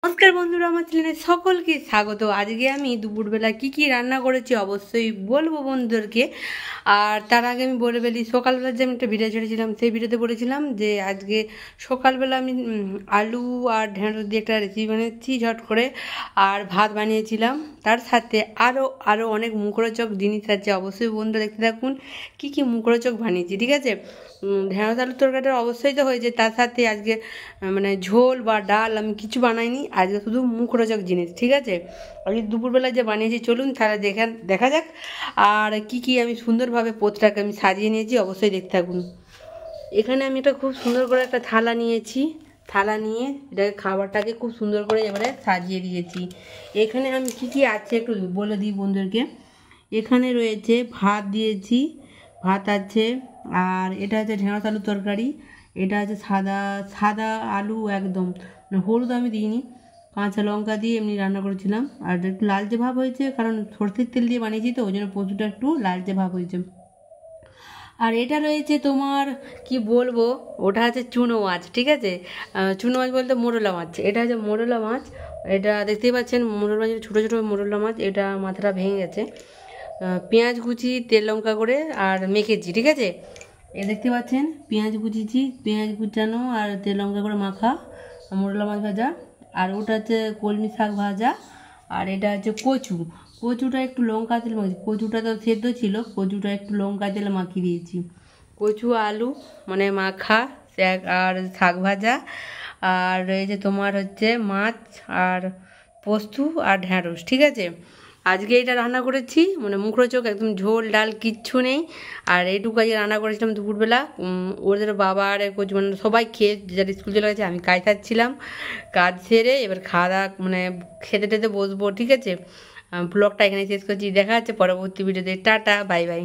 নমস্কার বন্ধুরা, আমার চ্যানেলে সকলকে স্বাগত। আজকে আমি দুপুরবেলা কি রান্না করেছি অবশ্যই বলবো বন্ধুদেরকে। আর তার আগে আমি বলে ফেলি, সকালবেলা যে আমি একটা ভিডিও ছেড়েছিলাম সেই ভিডিওতে বলেছিলাম যে আজকে সকালবেলা আমি আলু আর ঢেঁড়স দিয়ে একটা রেসিপি বানিয়েছি ঝট করে, আর ভাত বানিয়েছিলাম। তার সাথে আরও অনেক মুখরোচক জিনিস আছে, অবশ্যই বন্ধুরা দেখতে থাকুন কি মুখরোচক বানিয়েছি। ঠিক আছে, ঢেঁড়স আলুর তরকারিটা অবশ্যই তো হয়েছে, তার সাথে আজকে মানে ঝোল বা ডাল আমি কিছু বানাইনি, আজকে শুধু মুখরোচক জিনিস। ঠিক আছে, আজকে দুপুরবেলা যে বানিয়েছি চলুন তাহলে দেখা যাক। আর কি আমি সুন্দরভাবে পোতটাকে আমি সাজিয়ে নিয়েছি, অবশ্যই দেখতে থাকুন। এখানে আমি একটা খুব সুন্দর করে একটা থালা নিয়েছি, থালা নিয়ে এটাকে খাবারটাকে খুব সুন্দর করে এবারে সাজিয়ে দিয়েছি। এখানে আমি কি আছে একটু বলে দিই বন্ধুদেরকে। এখানে রয়েছে ভাত দিয়েছি, ভাত আছে, আর এটা হচ্ছে ঢেঁড়স আলুর তরকারি, এটা আছে সাদা আলু, একদম হলুদ আমি দিইনি, কাঁচা লঙ্কা দিয়ে এমনি রান্না করেছিলাম। আর একটু লালচে ভাব হয়েছে কারণ সরষের তেল দিয়ে বানিয়েছি তো, ওই জন্য প্রচুরটা একটু লালচে ভাব হয়েছে। আর এটা রয়েছে তোমার কি বলবো, ওটা আছে চুনো মাছ। ঠিক আছে, চুনো মাছ বলতে মোরলা মাছ, এটা হচ্ছে মোরলা মাছ। এটা দেখতেই পাচ্ছেন মোরলা মাছ, ছোটো ছোটো মোরলা মাছ, এটা মাথাটা ভেঙে গেছে। পেঁয়াজ কুচি তেল লঙ্কা করে আর মেখেছি। ঠিক আছে, এ দেখতে পাচ্ছেন পেঁয়াজ কুচিছি, পেঁয়াজ কুচানো আর তেল লঙ্কা করে মাখা মোরলা মাছ ভাজা। আর ওটা হচ্ছে কলমি শাক ভাজা। আর এটা হচ্ছে কচুটা একটু লঙ্কা তেল মাখিয়েছি, কচুটা তো সেদ্ধ ছিল, কচুটা একটু লঙ্কা তেল মাখিয়ে দিয়েছি। কচু আলু মানে মাখা আর শাক ভাজা। আর রয়েছে তোমার হচ্ছে মাছ আর পোস্ত আর ঢ্যাঁড়স। ঠিক আছে, আজকে এটা রান্না করেছি, মানে মুখরোচক একদম, ঝোল ডাল কিচ্ছু নেই। আর এইটুকু আজকে রান্না করেছিলাম দুপুরবেলা। ওদের বাবা আর কোচ মানে সবাই খেয়ে যারা স্কুল চলে গেছে, আমি কাজ থাকছিলাম, কাজ সেরে এবার খাওয়া দাওয়া মানে খেতে টেতে বসবো। ঠিক আছে, ব্লগটা এখানে শেষ করছি, দেখা যাচ্ছে পরবর্তী ভিডিওতে। Tata, bye bye.